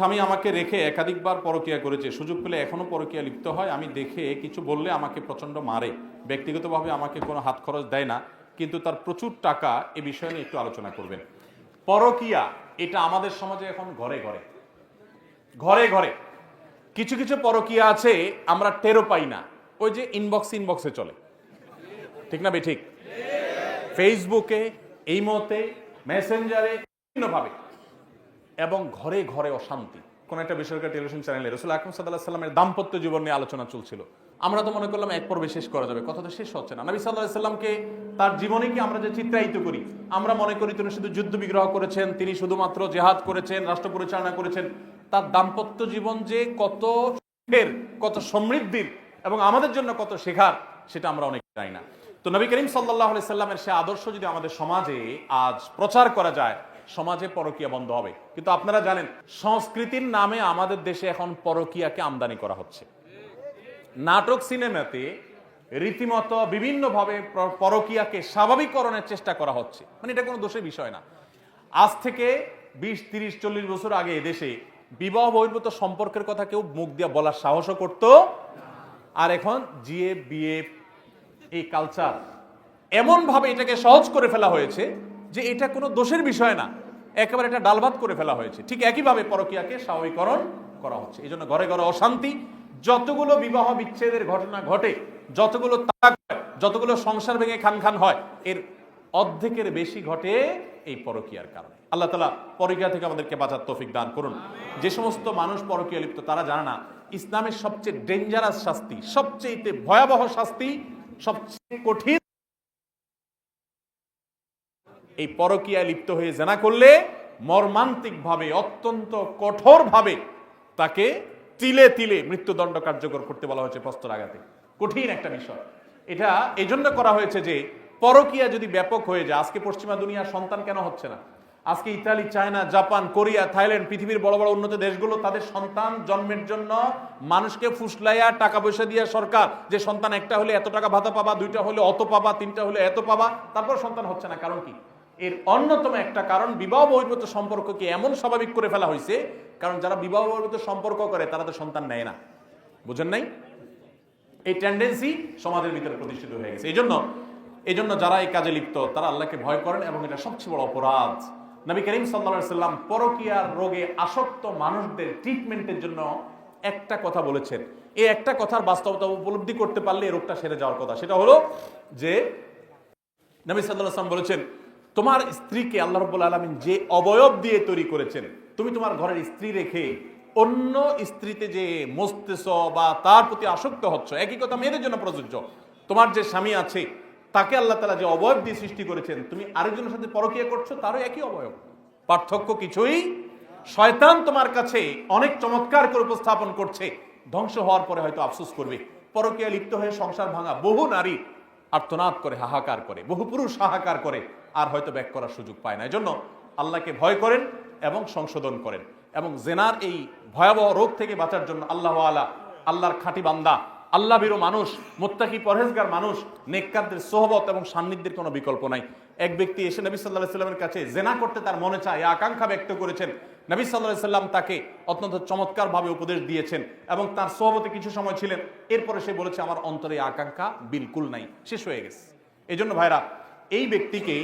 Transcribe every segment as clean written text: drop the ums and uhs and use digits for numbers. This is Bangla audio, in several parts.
স্বামী আমাকে রেখে একাধিকবার পরকীয়া করেছে, সুযোগ পেলে এখনো পরকীয়া লিপ্ত হয়। আমি দেখে কিছু বললে আমাকে প্রচণ্ড মারে, ব্যক্তিগতভাবে আমাকে কোনো হাত খরচ দেয় না, কিন্তু তার প্রচুর টাকা। এ বিষয়ে নিয়ে একটু আলোচনা করবেন। পরকীয়া এটা আমাদের সমাজে এখন ঘরে ঘরে ঘরে ঘরে। কিছু কিছু পরকীয়া আছে আমরা টেরও পাই না, ওই যে ইনবক্সে চলে, ঠিক না বেঠিক? ফেসবুকে, ইমোতে, মেসেঞ্জারে, বিভিন্নভাবে, এবং ঘরে ঘরে অশান্তি। কোন একটা বেসরকারি টেলিভিশন চ্যানেলে রাসূল আকরাম সাল্লাল্লাহু আলাইহি ওয়াসাল্লামের দাম্পত্য জীবন নিয়ে আলোচনা চলছিল। আমরা তো মনে করলাম এক পর্বে শেষ করা যাবে, কথা তো শেষ হচ্ছে না। নবী সাল্লাল্লাহু আলাইহি ওয়াসাল্লামকে, তার জীবনে কি আমরা যে চিত্রায়িত করি, আমরা মনে করি তিনি শুধু যুদ্ধ বিগ্রহ করেছেন, তিনি শুধুমাত্র জিহাদ করেছেন, রাষ্ট্র পরিচালনা করেছেন। তার দাম্পত্য জীবন যে কত সুখের, কত সমৃদ্ধির এবং আমাদের জন্য কত শেখার, সেটা আমরা অনেক জানি না। তো নবী করিম সাল্লাল্লাহু আলাইহি সাল্লামের সে আদর্শ যদি আমাদের সমাজে আজ প্রচার করা যায়, সমাজে পরকীয়া বন্ধ হবে। কিন্তু আপনারা জানেন, সংস্কৃতির নামে আমাদের দেশে এখন পরকীয়াকে আমদানি করা হচ্ছে। নাটক, সিনেমাতে রীতিমতো বিভিন্নভাবে পরকীয়াকে স্বাভাবিককরণের চেষ্টা করা হচ্ছে। মানে এটা কোনো দোষের বিষয় না। আজ থেকে 20, 30, 40 বছর আগে এদেশে বিবাহ বহির্ভূত সম্পর্কের কথা কেউ মুখ দিয়ে বলার সাহসও করত। আর এখন জিএফ, বিএফ, এই কালচার এমন ভাবে এটাকে সহজ করে ফেলা হয়েছে যে এটা কোনো দোষের বিষয় না, একেবারে এটা ডালভাত করে ফেলা হয়েছে। ঠিক একইভাবে পরকীয়াকে স্বাভাবিকরণ করা হচ্ছে। এই জন্য ঘরে ঘরে অশান্তি। যতগুলো বিবাহ বিচ্ছেদের ঘটনা ঘটে, যতগুলো তালাক হয়, যতগুলো সংসার ভেঙে খান খান হয়, এর অর্ধেকের বেশি ঘটে এই পরকীয়ার কারণে। আল্লাহ তাআলা পরকীয়া থেকে আমাদেরকে বাঁচার তৌফিক দান করুন। যে সমস্ত মানুষ পরকীয়া লিপ্ত, তারা জানে না ইসলামের সবচেয়ে ডেঞ্জারাস শাস্তি, সবচেয়ে ভয়াবহ শাস্তি, সবচেয়ে কঠিন, এই পরকীয়ায় লিপ্ত হয়ে জেনা করলে মর্মান্তিক ভাবে, অত্যন্ত কঠোর ভাবে তাকে তিলে তিলে মৃত্যুদণ্ড কার্যকর করতে বলা হয়েছে প্রস্তরাঘাতে। কঠিন একটা বিষয়। এটা এজন্য করা হয়েছে যে পরকীয়া যদি ব্যাপক হয়ে যায়, আজকে পশ্চিমা দুনিয়ার সন্তান কেন হচ্ছে না? আজকে Italy, China, Japan, Korea, Thailand, পৃথিবীর বড় বড় উন্নত দেশগুলো তাদের সন্তান জন্মের জন্য মানুষকে ফুসলাইয়া টাকা পয়সা দিয়ে সরকার, যে সন্তান একটা হলে এত টাকা ভাতা পাবা, দুইটা হলে অত পাবা, তিনটা হলে এত পাবা, তারপর সন্তান হচ্ছে না। কারণ কি? এর অন্যতম একটা কারণ বিবাহ বহির্ভূত সম্পর্ককে এমন স্বাভাবিক করে ফেলা হয়েছে। কারণ যারা বিবাহ বহির্ভূত সম্পর্ক করে তারা তো সন্তান নেয় না, বুঝেন নাই? এই টেন্ডেন্সি সমাজের ভিতরে প্রতিষ্ঠিত হয়ে গেছে। এই জন্য যারা এই কাজে লিপ্ত, তারা আল্লাহকে ভয় করেন এবং এটা সবচেয়ে বড় অপরাধ। নবী করিম সাল্লাল্লাহু আলাইহি সাল্লাম পরকীয়ার রোগে আসক্ত মানুষদের ট্রিটমেন্টের জন্য একটা কথা বলেছেন। এই একটা কথার বাস্তবতা উপলব্ধি করতে পারলে এই রোগটা সেরে যাওয়ার কথা। সেটা হলো যে নবী সাল্লাল্লাহু আলাইহি সাল্লাম বলেছেন, তোমার স্ত্রীকে আল্লাহ রাব্বুল আলামিন যে অবয়ব দিয়ে তৈরি করেছেন, তুমি তোমার ঘরের স্ত্রী রেখে অন্য স্ত্রীতে যে মস্তেছ বা তার প্রতি আসক্ত হচ্ছ, একই কথা মেয়েদের জন্য প্রযোজ্য। তোমার যে স্বামী আছে, তাকে আল্লাহ তাআলা যে অবয়ব দিয়ে সৃষ্টি করেছেন, তুমি আরেকজনের সাথে পরকীয়া করছো, তারও একই অবয়ব, পার্থক্য কিছুই। শয়তান তোমার কাছে অনেক চমৎকার করে উপস্থাপন করছে, ধ্বংস হওয়ার পরে হয়তো আফসোস করবে। পরকীয়া লিপ্ত হয়ে সংসার ভাঙা বহু নারী আর্তনাদ করে, হাহাকার করে, বহু পুরুষ হাহাকার করে, আর হয়তো ব্যাক করার সুযোগ পায় না। এজন্য আল্লাহকে ভয় করেন এবং সংশোধন করেন, এবং জেনার এই ভয়াবহ রোগ থেকে বাঁচার জন্য আল্লাহর খাঁটি বান্দা, আল্লাহ ভীরু মানুষ, মুত্তাকি পরহেজগার মানুষ, নেককারদের সোহবত এবং সান্নিধ্যের কোনো বিকল্প নাই। এক ব্যক্তি এসে নবী সাল্লাল্লাহু আলাইহি সাল্লামের কাছে জেনা করতে তার মনে চায়, আকাঙ্ক্ষা ব্যক্ত করেছেন। নবী সাল্লাল্লাহু আলাইহি সাল্লাম তাকে অত্যন্ত চমৎকারভাবে উপদেশ দিয়েছেন এবং তার সোহবতে কিছু সময় ছিলেন। এরপরে সে বলেছে, আমার অন্তরে আকাঙ্ক্ষা বিলকুল নাই, শেষ হয়ে গেছে। এই জন্য ভাইরা, এই ব্যক্তিকে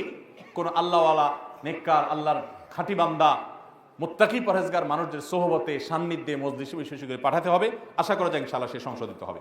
কোন আল্লাহওয়ালা, নেককার, আল্লাহর খাঁটি বান্দা, মুত্তাকি পরহেজগার মানুষদের সোহবতে, সান্নিধ্যে, মজলিসে বিশেষ করে পাঠাতে হবে। আশা করা যায় ইনশাআল্লাহ সে সংশোধিত হবে।